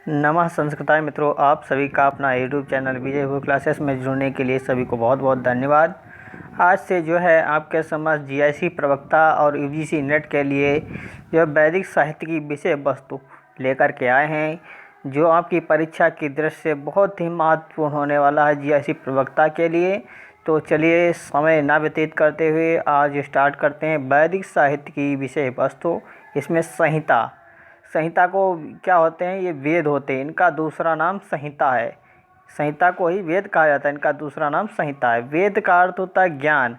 नमः संस्कृताय मित्रों, आप सभी का अपना यूट्यूब चैनल विजय भू क्लासेस में जुड़ने के लिए सभी को बहुत बहुत धन्यवाद। आज से जो है आपके समझ जीआईसी प्रवक्ता और यूजीसी नेट के लिए जो वैदिक साहित्य की विषय वस्तु लेकर के आए हैं, जो आपकी परीक्षा की दृष्टि से बहुत ही महत्वपूर्ण होने वाला है जीआईसी प्रवक्ता के लिए। तो चलिए समय ना व्यतीत करते हुए आज स्टार्ट करते हैं वैदिक साहित्य की विषय वस्तु। इसमें संहिता को क्या होते हैं? ये वेद होते हैं, इनका दूसरा नाम संहिता है। संहिता को ही वेद कहा जाता है, इनका दूसरा नाम संहिता है। वेद का अर्थ होता है ज्ञान।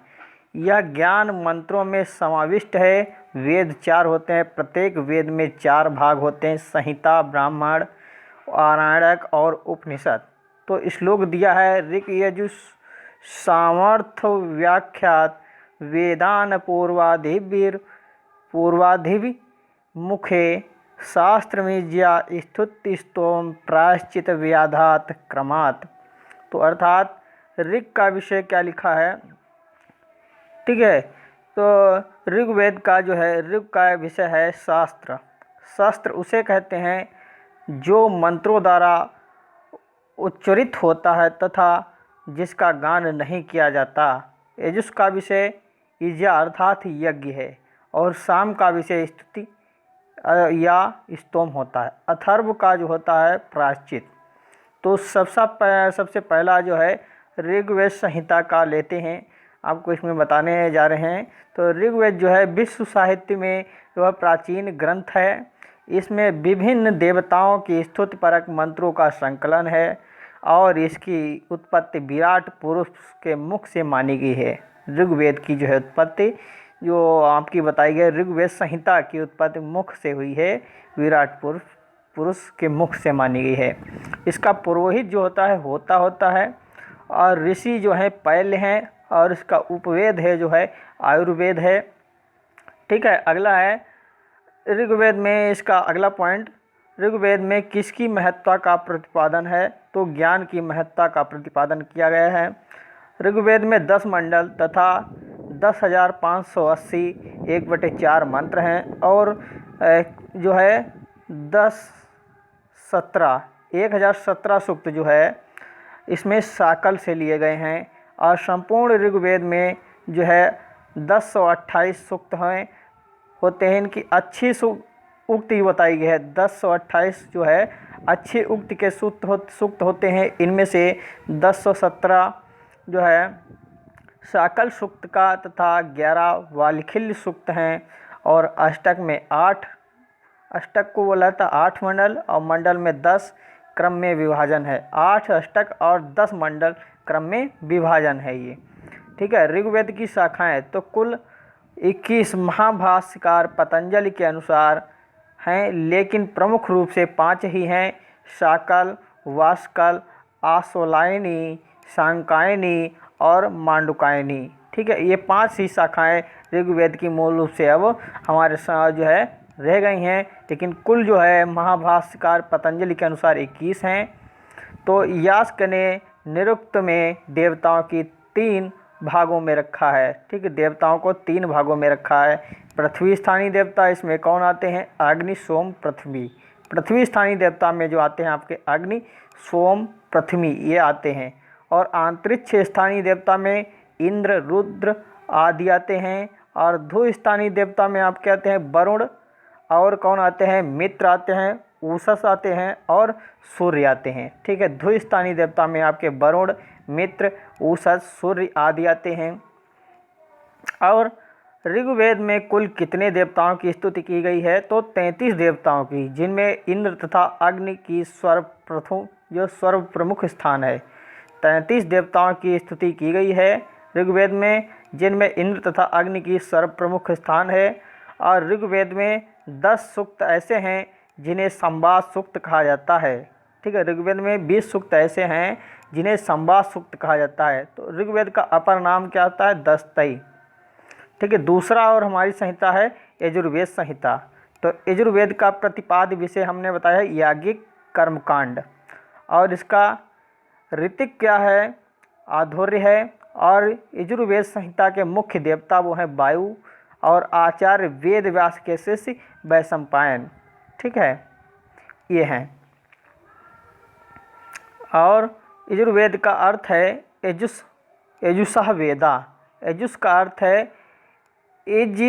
यह ज्ञान मंत्रों में समाविष्ट है। वेद 4 होते हैं, प्रत्येक वेद में 4 भाग होते हैं: संहिता, ब्राह्मण, आरण्यक और उपनिषद। तो श्लोक दिया है: ऋक् यजुः सामर्थ्य व्याख्यात वेदान पूर्वाधिवि मुखे शास्त्रमीज्या स्तुतिस्तोम प्रायश्चित व्याधात क्रमात्। तो अर्थात ऋग का विषय क्या लिखा है, ठीक है। तो ऋग्वेद का जो है, ऋग का विषय है शास्त्र। शास्त्र उसे कहते हैं जो मंत्रों द्वारा उच्चरित होता है तथा जिसका गान नहीं किया जाता। यजुष का विषय यज्ञ अर्थात यज्ञ है, और साम का विषय स्तुति या स्तोम होता है। अथर्व का जो होता है प्रायश्चित। तो सबसे पहला जो है ऋग्वेद संहिता का लेते हैं, आपको इसमें बताने जा रहे हैं। तो ऋग्वेद जो है विश्व साहित्य में जो है प्राचीन ग्रंथ है। इसमें विभिन्न देवताओं की स्तुतिपरक मंत्रों का संकलन है, और इसकी उत्पत्ति विराट पुरुष के मुख से मानी गई है। ऋग्वेद की जो है उत्पत्ति जो आपकी बताई गई, ऋग्वेद संहिता की उत्पत्ति मुख से हुई है, विराट पुरुष के मुख से मानी गई है। इसका पुरोहित जो होता है, और ऋषि जो है पैल हैं, और इसका उपवेद है जो है आयुर्वेद है, ठीक है। अगला है ऋग्वेद में, इसका अगला पॉइंट, ऋग्वेद में किसकी महत्ता का प्रतिपादन है? तो ज्ञान की महत्ता का प्रतिपादन किया गया है। ऋग्वेद में 10 मंडल तथा 10,580 1/4 मंत्र हैं, और जो है 1017 सूक्त जो है इसमें शाकल से लिए गए हैं। और संपूर्ण ऋग्वेद में जो है 1028 सूक्त होते हैं। इनकी अच्छी उक्ति बताई गई है। 1028 जो है अच्छी उक्ति के सूक्त होते हैं। इनमें से 1017 जो है शाकल सूक्त का तथा 11 वालिखिल्य सूक्त हैं। और अष्टक में 8, अष्टक को बोला था 8 मंडल, और मंडल में 10 क्रम में विभाजन है। 8 अष्टक और 10 मंडल क्रम में विभाजन है ये, ठीक है। ऋग्वेद की शाखाएं तो कुल 21 महाभाष्यकार पतंजलि के अनुसार हैं, लेकिन प्रमुख रूप से 5 ही हैं: शाकल, वाष्कल, आशोलायनी, सांकायनी और मांडुकायनी, ठीक है। ये 5 ही शाखाएं ऋग्वेद की मूल रूप से अब हमारे साथ जो है रह गई हैं, लेकिन कुल जो है महाभाष्यकार पतंजलि के अनुसार 21 हैं। तो यास्क ने निरुक्त में देवताओं की 3 भागों में रखा है, ठीक है। देवताओं को 3 भागों में रखा है। पृथ्वी स्थानीय देवता, इसमें कौन आते हैं? अग्नि, सोम, पृथ्वी। पृथ्वी स्थानीय देवता में जो आते हैं आपके अग्नि, सोम, पृथ्वी, ये आते हैं। और अंतरिक्ष स्थानीय देवता में इंद्र, रुद्र आदि आते हैं। और धू स्थानीय देवता में आप कहते हैं वरुण, और कौन आते हैं? मित्र आते हैं, उषस आते हैं, और सूर्य आते हैं, ठीक है। धू स्थानीय देवता में आपके वरुण, मित्र, उषस, सूर्य आदि आते हैं। और ऋग्वेद में कुल कितने देवताओं की स्तुति की गई है? तो 33 देवताओं की, जिनमें इंद्र तथा अग्नि की सर्वप्रमुख स्थान है। 33 देवताओं की स्तुति की गई है ऋग्वेद में, जिनमें इंद्र तथा अग्नि की सर्वप्रमुख स्थान है। और ऋग्वेद में 10 सूक्त ऐसे हैं जिन्हें संवाद सूक्त कहा जाता है, ठीक है। ऋग्वेद में 20 सूक्त ऐसे हैं जिन्हें संवाद सूक्त कहा जाता है। तो ऋग्वेद का अपर नाम क्या होता है? दस्तई, ठीक है। दूसरा और हमारी संहिता है यजुर्वेद संहिता। तो यजुर्वेद का प्रतिपाद्य विषय हमने बताया याज्ञिक कर्मकांड, और इसका ऋतिक क्या है? आध्वर्य है। और यजुर्वेद संहिता के मुख्य देवता वो हैं वायु, और आचार्य वेद व्यास के शिष्य वैशंपायन, ठीक है, ये हैं। और यजुर्वेद का अर्थ है यजुषः वेदा। यजुष का अर्थ है इज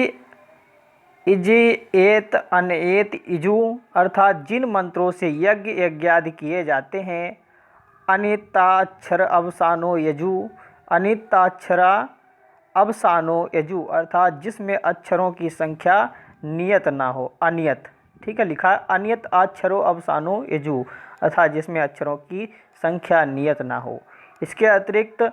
इज एत अनएत इजु, अर्थात जिन मंत्रों से यज्ञ यज्ञादि किए जाते हैं। अनिताक्षर अवसानो यजु, अनिताक्षरा अवसानो यजु, अर्थात जिसमें अक्षरों की संख्या नियत ना हो, अनियत। ठीक है, लिखा है अनियत अक्षरो अवसानो यजु, अर्थात जिसमें अक्षरों की संख्या नियत ना हो। इसके अतिरिक्त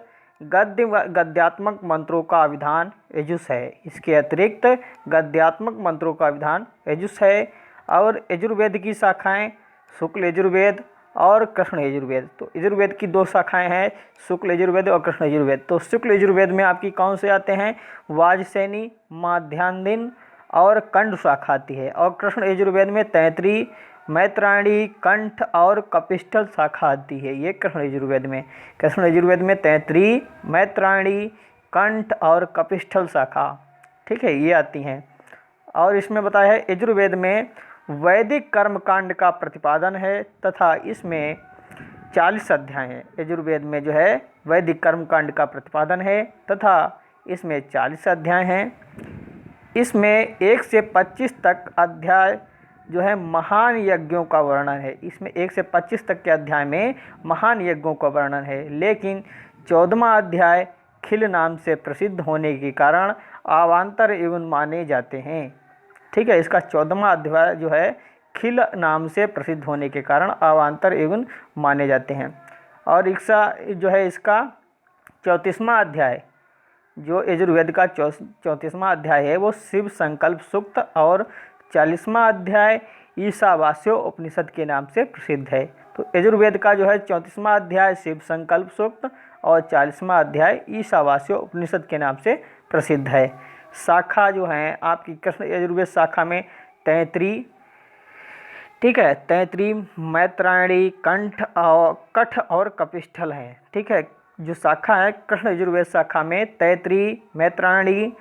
गद्यात्मक मंत्रों का विधान यजुष है। इसके अतिरिक्त गद्यात्मक मंत्रों का विधान यजुष है। और यजुर्वेद की शाखाएं शुक्ल यजुर्वेद और कृष्ण यजुर्वेद। तो यजुर्वेद की दो शाखाएं हैं, शुक्ल यजुर्वेद और कृष्ण यजुर्वेद। तो शुक्ल यजुर्वेद में आपकी कौन से आते हैं? वाजसेनी, माध्यान्दिन और कंठ शाखा आती है। और कृष्ण यजुर्वेद में तैतरी, मैत्रायणी, कंठ और कपिष्ठल शाखा आती है। ये कृष्ण यजुर्वेद में, कृष्ण यजुर्वेद में तैतरी, मैत्रायणी, कंठ और कपिष्ठल शाखा, ठीक है, ये आती हैं। और इसमें बताया है यजुर्वेद में वैदिक कर्मकांड का प्रतिपादन है तथा इसमें 40 अध्याय हैं। यजुर्वेद में जो है वैदिक कर्मकांड का प्रतिपादन है तथा इसमें 40 अध्याय हैं। इसमें 1 से 25 तक अध्याय जो है महान यज्ञों का वर्णन है। इसमें 1 से 25 तक के अध्याय में महान यज्ञों का वर्णन है। लेकिन 14वां अध्याय खिल नाम से प्रसिद्ध होने के कारण अवान्तर युगन माने जाते हैं। ठीक है, इसका 14वां अध्याय जो है खिल नाम से प्रसिद्ध होने के कारण अवान्तर युगन माने जाते हैं। और जो है इसका 34वां अध्याय, जो यजुर्वेद का 34वां अध्याय है, वो शिव संकल्प सूक्त और 40वां अध्याय ईशावास्यो उपनिषद के नाम से प्रसिद्ध है। तो यजुर्वेद का जो है 34वां अध्याय शिव संकल्प सूक्त और 40वां अध्याय ईशावास्यो उपनिषद के नाम से प्रसिद्ध है। शाखा जो है आपकी कृष्ण यजुर्वेद शाखा में तैतरी, ठीक है, तैतरी, मैत्रायणी, कठ और कपिष्ठल हैं। ठीक है, जो शाखा है कृष्ण यजुर्वेद शाखा में तैतरी, मैत्रायणी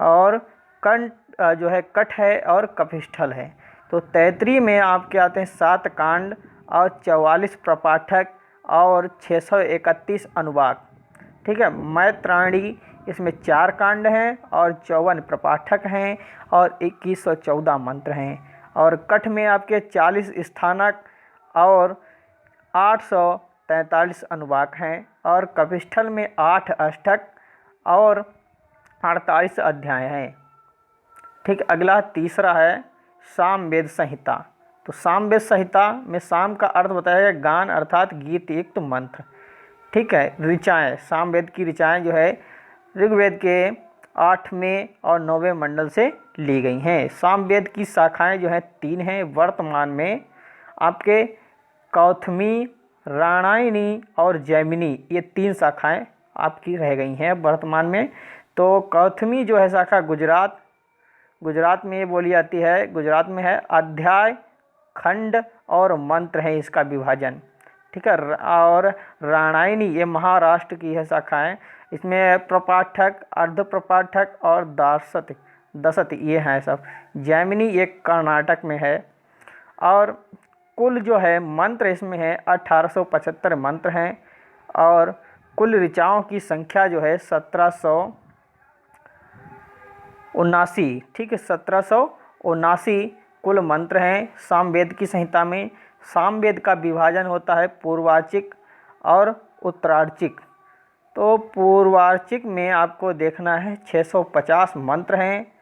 और कंठ जो है कठ है और कपिष्ठल है। तो तैतरी में आपके आते हैं 7 कांड और 44 प्रपाठक और 631 अनुवाक। ठीक है, मैत्रायणी इसमें 4 कांड हैं और 54 प्रपाठक हैं और 2114 मंत्र हैं। और कठ में आपके 40 स्थानक और 843 अनुवाक हैं। और कपिष्ठल में 8 अष्टक और 48 अध्याय हैं। ठीक, अगला तीसरा है सामवेद संहिता। तो सामवेद संहिता में साम का अर्थ बताया गया गान अर्थात गीत युक्त मंत्र। ठीक है, ऋचाएँ, सामवेद की ऋचाएँ जो है ऋग्वेद के 8वें और 9वें मंडल से ली गई हैं। सामवेद की शाखाएं जो हैं 3 हैं। वर्तमान में आपके कौथमी, राणायणी और जैमिनी, ये 3 शाखाएं आपकी रह गई हैं वर्तमान में। तो कौथमी जो है शाखा गुजरात में ये बोली जाती है। गुजरात में है। अध्याय, खंड और मंत्र है इसका विभाजन। ठीक है, और राणायणी ये महाराष्ट्र की है शाखाएं। इसमें प्रपाठक, अर्ध प्रपाठक और दशत ये हैं सब। जैमिनी ये कर्नाटक में है। और कुल जो है मंत्र इसमें है 1875 मंत्र हैं। और कुल ऋचाओं की संख्या जो है 1779। ठीक है, 1779 कुल मंत्र हैं सामवेद की संहिता में। सामवेद का विभाजन होता है पूर्वार्चिक और उत्तरार्चिक। तो पूर्वार्चिक में आपको देखना है 650 मंत्र हैं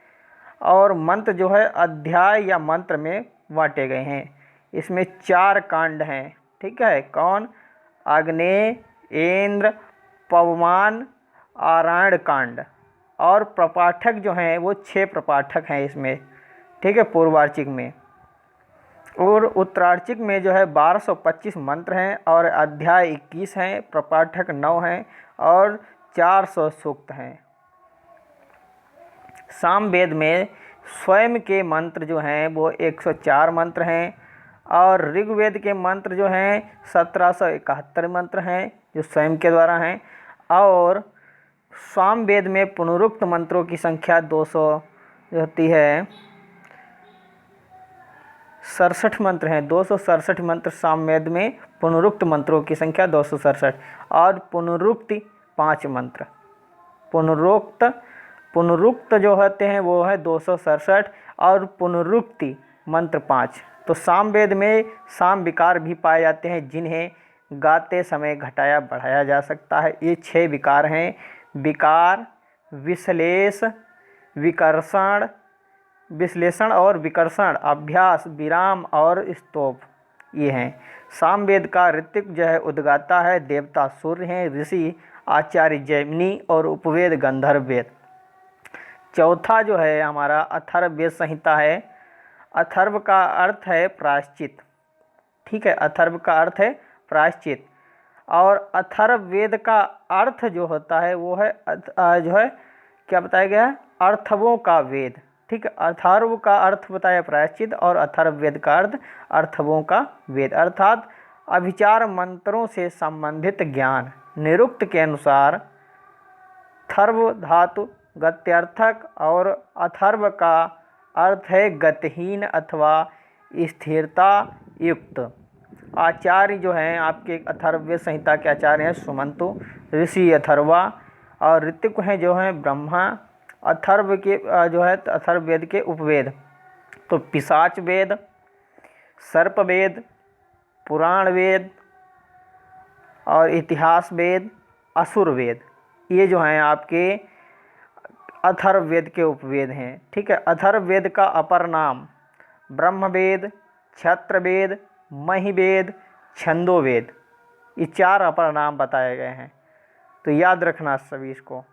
और मंत्र जो है अध्याय या मंत्र में बांटे गए हैं। इसमें 4 कांड हैं। ठीक है, कौन? आग्नेय, इंद्र, पवमान, आरायण कांड। और प्रपाठक जो हैं वो 6 प्रपाठक हैं इसमें। ठीक है, पूर्वार्चिक में। और उत्तरार्चिक में जो है 1225 मंत्र हैं और अध्याय 21 हैं, प्रपाठक 9 हैं और 400 सूक्त हैं। सामवेद में स्वयं के मंत्र जो हैं वो 104 मंत्र हैं और ऋग्वेद के मंत्र जो हैं 1771 मंत्र हैं जो स्वयं के द्वारा हैं। और सामवेद में पुनरुक्त मंत्रों की संख्या 200 होती है 267 मंत्र हैं। 267 मंत्र सामवेद में पुनरुक्त मंत्रों की संख्या 267 और पुनरुक्ति 5 मंत्र। पुनरुक्त जो होते हैं वो है 267 और पुनरुक्ति मंत्र 5। तो सामवेद में साम विकार भी पाए जाते हैं जिन्हें गाते समय घटाया बढ़ाया जा सकता है। ये 6 विकार हैं। विकार, विश्लेष, विश्लेषण और विकर्षण, अभ्यास, विराम और स्तोप, ये हैं। सामवेद का ऋतिक जो है उद्गाता है, देवता सूर्य हैं, ऋषि आचार्य जैमिनी और उपवेद गंधर्व वेद। चौथा जो है हमारा अथर्ववेद संहिता है। अथर्व का अर्थ है प्रायश्चित, ठीक है, अथर्व का अर्थ है प्रायश्चित। और अथर्ववेद का अर्थ जो होता है वो है जो है क्या बताया गया है, अर्थवों का वेद, ठीक है। अथर्व का अर्थ बताया प्रायश्चित और अथर्ववेद का अर्थ अर्थवों का वेद, अर्थात अभिचार मंत्रों से संबंधित ज्ञान। निरुक्त के अनुसार थर्व धातु गत्यर्थक और अथर्व का अर्थ है गतिहीन अथवा स्थिरता युक्त। आचार्य जो हैं आपके अथर्ववेद संहिता के आचार्य हैं सुमंतु, ऋषि अथर्वा और ऋतिक हैं जो हैं ब्रह्मा। अथर्व के जो है अथर्ववेद के उपवेद तो पिशाच वेद, सर्प वेद, पुराण वेद और इतिहास वेद, असुर वेद, ये जो हैं आपके अथर्ववेद के उपवेद हैं, ठीक है। अथर्ववेद का अपर नाम ब्रह्मवेद, क्षत्रवेद, महिवेद, छंदोवेद, ये 4 अपर नाम बताए गए हैं। तो याद रखना सभी इसको।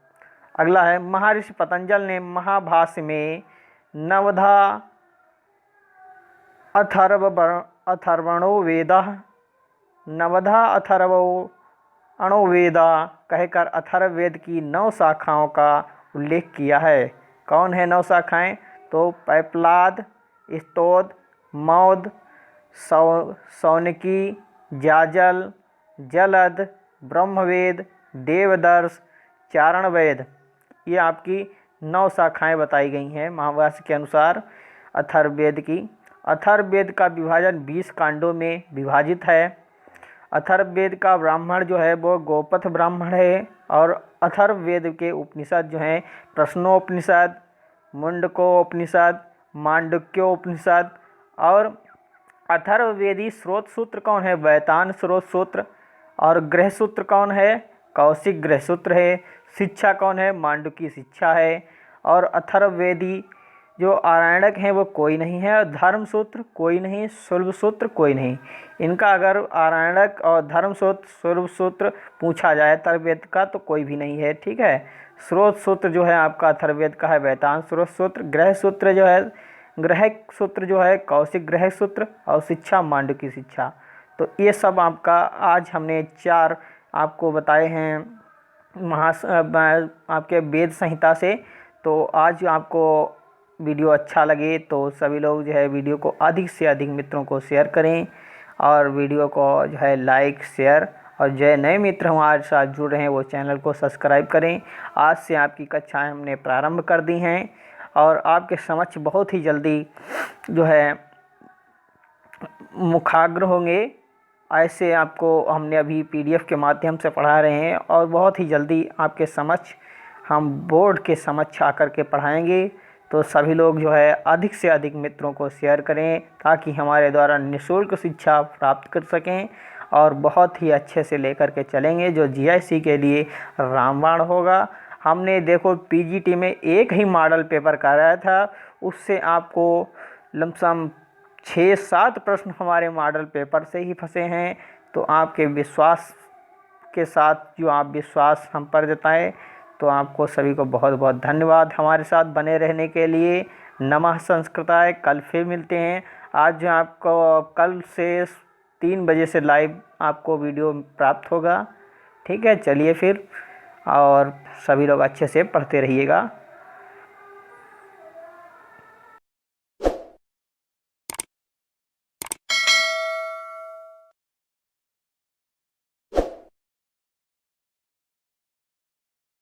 अगला है महर्षि पतंजल ने महाभाष्य में नवधा अथर्वणो वेदः, नवधा अथर्वणो वेदा कहकर अथर्ववेद की 9 शाखाओं का उल्लेख किया है। कौन है 9 शाखाएं? तो पैपलाद, स्तोद, मौद, सौनकी, जाजल, जलद, ब्रह्मवेद, देवदर्श, चारणवेद, ये आपकी 9 शाखाएं बताई गई हैं महाभाष्य के अनुसार अथर्ववेद की। अथर्ववेद का विभाजन 20 कांडों में विभाजित है। अथर्ववेद का ब्राह्मण जो है वो गोपथ ब्राह्मण है और अथर्ववेद के उपनिषद जो हैं प्रश्नोपनिषद, मुंडकोपनिषद, मांडुक्योपनिषद और अथर्ववेदी स्रोत सूत्र कौन है? वैतान स्रोत सूत्र। और गृह सूत्र कौन है? कौशिक गृह सूत्र है। शिक्षा कौन है? मांडुकी शिक्षा है। और अथर्ववेदी जो आरण्यक हैं वो कोई नहीं है, धर्म सूत्र कोई नहीं, शुल्ब सूत्र कोई नहीं। इनका अगर आरण्यक और धर्म सूत्र, शुल्ब सूत्र पूछा जाए अथर्ववेद का तो कोई भी नहीं है, ठीक है। स्रोत सूत्र जो है आपका अथर्ववेद का है वैतान स्रोत सूत्र। ग्रह सूत्र जो है, ग्रह सूत्र जो है कौशिक ग्रह सूत्र और शिक्षा मांडुकी शिक्षा। तो ये सब आपका आज हमने 4 आपको बताए हैं आपके वेद संहिता से। तो आज आपको वीडियो अच्छा लगे तो सभी लोग जो है वीडियो को अधिक से अधिक मित्रों को शेयर करें और वीडियो को जो है लाइक शेयर, और जो नए मित्र हमारे साथ जुड़ रहे हैं वो चैनल को सब्सक्राइब करें। आज से आपकी कक्षाएं हमने प्रारंभ कर दी हैं और आपके समक्ष बहुत ही जल्दी जो है मुखाग्र होंगे। ऐसे आपको हमने अभी PDF के माध्यम से पढ़ा रहे हैं और बहुत ही जल्दी आपके समक्ष हम बोर्ड के समक्ष आकर के पढ़ाएंगे। तो सभी लोग जो है अधिक से अधिक मित्रों को शेयर करें ताकि हमारे द्वारा निःशुल्क शिक्षा प्राप्त कर सकें और बहुत ही अच्छे से लेकर के चलेंगे। जो GIC के लिए रामबाण होगा। हमने देखो PGT में एक ही मॉडल पेपर कराया था, उससे आपको लमसम 6-7 प्रश्न हमारे मॉडल पेपर से ही फंसे हैं। तो आपके विश्वास के साथ जो आप विश्वास हम पर जताएं तो आपको सभी को बहुत बहुत धन्यवाद हमारे साथ बने रहने के लिए। नमः संस्कृताय। कल फिर मिलते हैं। आज जो आपको कल से 3 बजे से लाइव आपको वीडियो प्राप्त होगा, ठीक है। चलिए फिर, और सभी लोग अच्छे से पढ़ते रहिएगा।